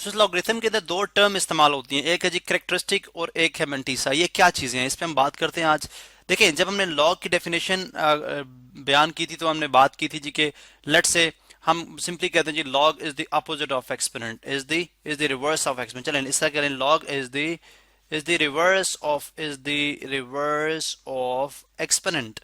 Swiss logarithm के अंदर दो टर्म इस्तेमाल होती हैं, एक है जी करेक्टरिस्टिक और एक है मेंटीसा। ये क्या चीजें हैं, इस पे हम बात करते हैं आज। देखें, जब हमने लॉग की डेफिनेशन बयान की थी तो हमने बात की थी जी के लेट्स से हम सिंपली कहते हैं जी log is the opposite of exponent, is the reverse of exponent. चलें इस तरह करें, log is the reverse of exponent.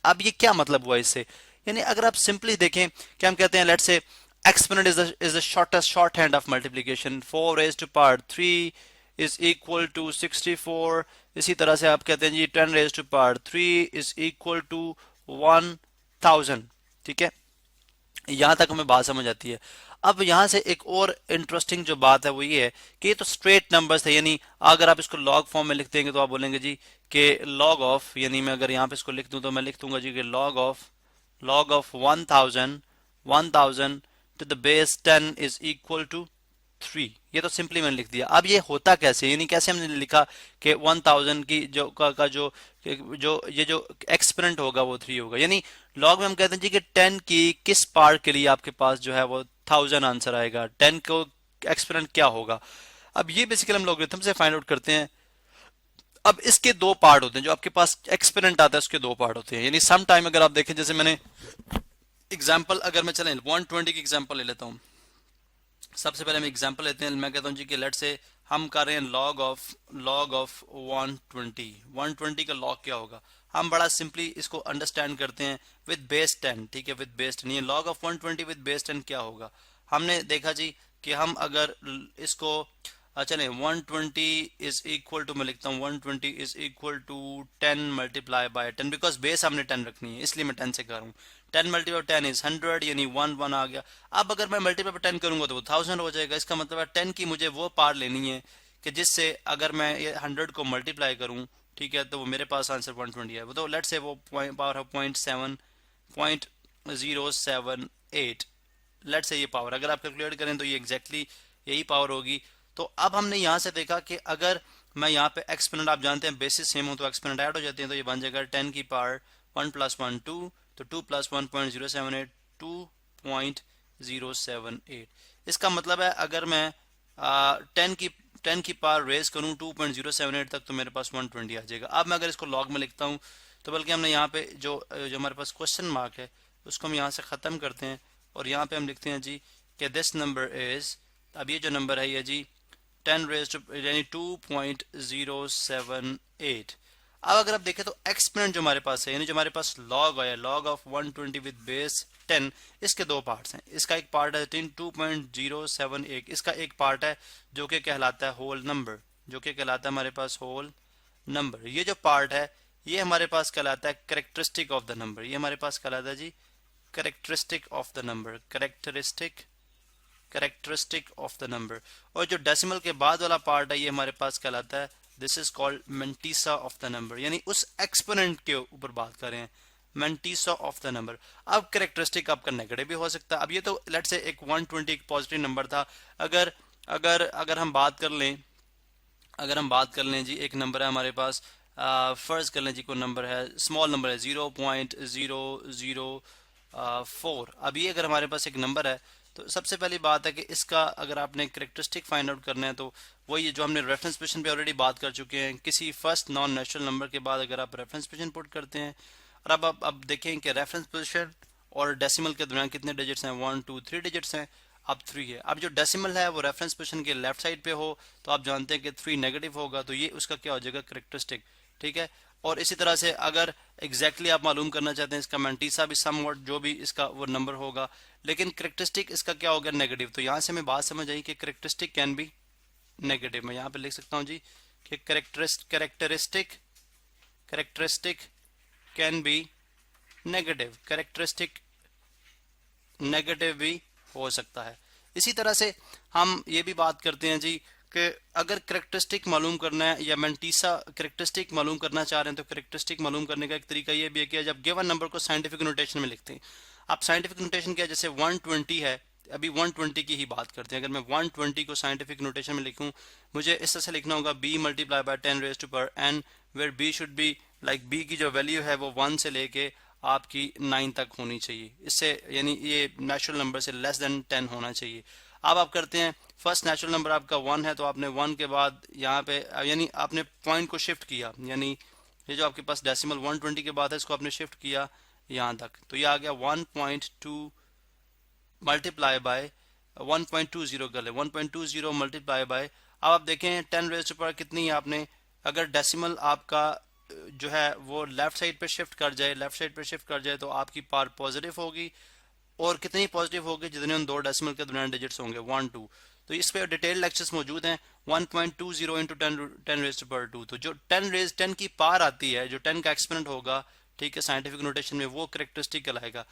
अब ये क्या मतलब हुआ इससे, यानी अगर आप सिंपली देखें कि हम कहते हैं let's say exponent is the shortest shorthand of multiplication, 4 raised to power 3 is equal to 64। इसी तरह से आप कहते हैं जी 10 raised to power 3 is equal to 1000। ठीक है, यहां तक हमें बात समझ आती है। अब यहां से एक और इंटरेस्टिंग जो बात है वो ये है कि ये तो स्ट्रेट नंबर्स है, यानी अगर आप इसको लॉग फॉर्म में लिख देंगे तो आप बोलेंगे जी कि लॉग ऑफ, यानी मैं अगर यहाँ पे इसको लिख दूं तो मैं लिख दूंगा जी कि log of 1000 to the base 10 is equal to 3। ये तो सिंपली मैंने लिख दिया। अब ये होता कैसे, यानी कैसे हमने लिखा कि 1000 की जो एक्सपोनेंट होगा वो 3 होगा, यानी लॉग में हम कहते हैं जी कि 10 की किस पार्ट के लिए आपके पास जो है वो 1000 आंसर आएगा, 10 को एक्सपोनेंट क्या होगा। अब ये बेसिकली हम लॉगरिथम से फाइंड आउट करते हैं। अब इसके दो पार्ट होते हैं, जो आपके पास एक्सपोनेंट आता है उसके दो पार्ट होते हैं, यानी सम टाइम अगर आप देखें, जैसे मैंने एग्जाम्पल अगर मैं चलें 120 की एग्जाम्पल ले लेता हूँ। सबसे पहले हम एग्जांपल लेते हैं, मैं कहता हूँ जी कि लेट से हम कर रहे हैं लॉग ऑफ 120 का लॉग क्या होगा। हम बड़ा सिंपली इसको अंडरस्टैंड करते हैं विद बेस 10। ठीक है, विद बेस 10, ये लॉग ऑफ 120 विद बेस 10 क्या होगा। हमने देखा जी कि हम अगर इसको चले 120 इज इक्वल टू, मैं लिखता हूँ 120 is equal to 10 multiply by 10, because base हमने 10 रखनी है इसलिए मैं 10 से कर रहा हूँ। 10 मल्टीप्लाई 10 इज 100, यानी 1 आ गया। अब अगर मैं मल्टीप्लाई बाय 10 करूंगा तो वो 1000 हो जाएगा। इसका मतलब है 10 की मुझे वो पार लेनी है कि जिससे अगर मैं ये 100 को मल्टीप्लाई करूं, ठीक है, तो वो मेरे पास आंसर 120 है। वो तो लेट्स से वो पावर है 0.078। लेट्स से ये पावर अगर आप कैलकुलेट करें तो ये एग्जैक्टली यही पावर होगी। तो अब हमने यहाँ से देखा कि अगर मैं यहाँ पे एक्सपोनेंट, आप जानते हैं बेसिस सेम हो तो एक्सपोनेंट ऐड हो जाते हैं, तो ये बन जाएगा 10 की पावर 1 प्लस 1 2, तो 2 प्लस 1.078 2.078। इसका मतलब है अगर मैं 10 की पावर रेज करूँ 2.078 तक तो मेरे पास 120 आ जाएगा। अब मैं अगर इसको लॉग में लिखता हूँ तो बल्कि हमने यहाँ पे जो हमारे पास क्वेश्चन मार्क है उसको हम यहाँ से ख़त्म करते हैं और यहाँ पे हम लिखते हैं जी कि दिस नंबर इज, अब ये जो नंबर है ये जी 10 रेज टू यानी 2.078। अब अगर आप देखें तो एक्सपोनेंट जो हमारे पास है, यानी जो हमारे पास लॉग है, लॉग ऑफ 120 विद बेस 10, इसके दो पार्ट्स हैं। इसका एक पार्ट है 2.078, इसका एक पार्ट है जो कि कहलाता है होल नंबर, जो कि कहलाता है हमारे पास होल नंबर। ये जो पार्ट है ये हमारे पास कहलाता है करेक्टरिस्टिक ऑफ द नंबर। ये हमारे पास कहलाता है जी characteristic of the number, characteristic of the number. और जो डेसिमल के बाद वाला पार्ट है ये हमारे पास कहलाता है, this is called mantissa of the number, यानी उस एक्सपोनेंट के ऊपर बात कर रहे हैं, मेंटीसा ऑफ द नंबर। अब करेक्टरिस्टिक आपका नेगेटिव भी हो सकता है। अब ये तो लेट से एक 120 एक पॉजिटिव नंबर था। अगर अगर अगर हम बात कर लें, जी एक नंबर है हमारे पास, फर्ज कर लें जी कोई नंबर है, स्मॉल नंबर है 0.004। अब ये अगर हमारे पास एक नंबर है तो सबसे पहली बात है कि इसका अगर आपने करेक्टरिस्टिक फाइंड आउट करना है तो वही जो हमने रेफरेंस पोजीशन पे ऑलरेडी बात कर चुके हैं, किसी फर्स्ट नॉन नेचुरल नंबर के बाद अगर आप रेफरेंस पोजीशन पुट करते हैं और अब देखें कि रेफरेंस पोजीशन और डेसिमल के दरमियान कितने डिजिट्स हैं, 1 2 3 डिजिट्स हैं, अब 3 है। अब जो डेसिमल है वो रेफरेंस पोजीशन के लेफ्ट साइड पे हो तो आप जानते हैं कि 3 नेगेटिव होगा, तो ये उसका क्या हो जाएगा, करेक्टरिस्टिक। ठीक है, और इसी तरह से अगर एग्जैक्टली आप मालूम करना चाहते हैं इसका मेंटीसा भी समवट जो भी इसका वो नंबर होगा, लेकिन करेक्टरिस्टिक इसका क्या होगा, नेगेटिव। तो यहाँ से हमें बात समझ आई कि करेक्टरिस्टिक कैन बी नेगेटिव। मैं यहाँ पे लिख सकता हूँ जी कि characteristic can be negative, characteristic negative भी हो सकता है। इसी तरह से हम ये भी बात करते हैं जी कि अगर करेक्टरिस्टिक मालूम करना है या मेंटीसा करेक्टरिस्टिक मालूम करना चाह रहे हैं तो करेक्टरिस्टिक मालूम करने का एक तरीका ये भी है कि जब गिवन नंबर को साइंटिफिक नोटेशन में लिखते हैं, आप साइंटिफिक नोटेशन क्या, जैसे 120 है, अभी 120 की ही बात करते हैं। अगर मैं 120 को साइंटिफिक नोटेशन में लिखूं, मुझे इस तरह से लिखना होगा b multiply by 10 raise to power n, where b should be like b की जो वैल्यू है वो 1 से लेके आपकी 9 तक होनी चाहिए। इससे यानी ये नेचुरल नंबर से लेस देन 10 होना चाहिए। आप करते हैं फर्स्ट नेचुरल नंबर आपका 1 है, तो आपने 1 के बाद यहाँ पे यानी आपने पॉइंट को शिफ्ट किया, यानी ये जो आपके पास डेसिमल 120 के बाद है इसको आपने शिफ्ट किया यहाँ तक, तो ये आ गया 1.2 मल्टीप्लाई बाय 1.20 कर ले, 1.20 मल्टीप्लाई बाय, अब आप देखें 10 रेज़ टू पावर कितनी है आपने, अगर डेसिमल आपका जो है वो लेफ्ट साइड पे शिफ्ट कर जाए, लेफ्ट साइड पे शिफ्ट कर जाए तो आपकी पावर पॉजिटिव होगी, और कितनी पॉजिटिव होगी, जितने उन दो डेसिमल के दरमियान डिजिट्स होंगे 1 2। तो इस पे डिटेल लेक्चर्स मौजूद हैं। 1.20 इंटू 10 रेज़ टू पावर 2, तो जो 10 की पावर आती है, जो 10 का एक्सपोनेंट होगा, ठीक है, साइंटिफिक नोटेशन में वो करेक्टरिस्टिक कहलाएगा।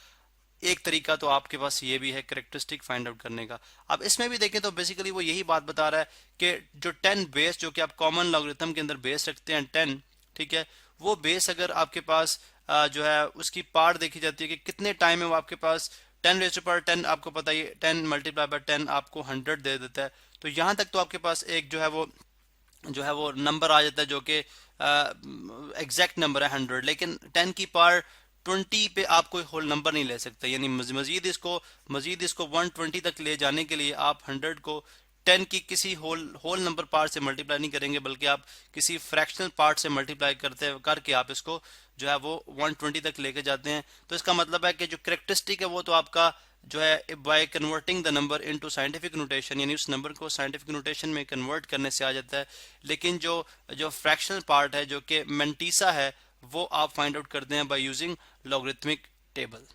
एक तरीका तो आपके पास ये भी है करेक्टरिस्टिक फाइंड आउट करने का। अब इसमें भी देखें तो बेसिकली वो यही बात बता रहा है कि जो 10 बेस, जो कि आप कॉमन लॉगरिथम के अंदर बेस रखते हैं 10, ठीक है, वो बेस अगर आपके पास जो है उसकी पार्ट देखी जाती है कि कितने टाइम में वो आपके पास 10 रेज़ टू पावर 10, आपको पता ही 10 मल्टीप्लाई बाय 10 आपको 100 दे देता है। तो यहाँ तक तो आपके पास एक जो है वो नंबर आ जाता है जो कि एग्जैक्ट नंबर है 100, लेकिन 10 की पावर 20 पे आप कोई होल नंबर नहीं ले सकते, यानी मजीद इसको 120 तक ले जाने के लिए आप 100 को 10 की किसी होल नंबर पार्ट से मल्टीप्लाई नहीं करेंगे, बल्कि आप किसी फ्रैक्शनल पार्ट से मल्टीप्लाई करके आप इसको जो है वो 120 तक लेके जाते हैं। तो इसका मतलब है कि जो करेक्टरिस्टिक है वो तो आपका जो है by converting the number into scientific notation, यानी उस नंबर को साइंटिफिक नोटेशन में कन्वर्ट करने से आ जाता है, लेकिन जो जो फ्रैक्शनल पार्ट है जो कि मेंटीसा है वो आप फाइंड आउट करते हैं बाय यूजिंग लॉगरिथमिक टेबल।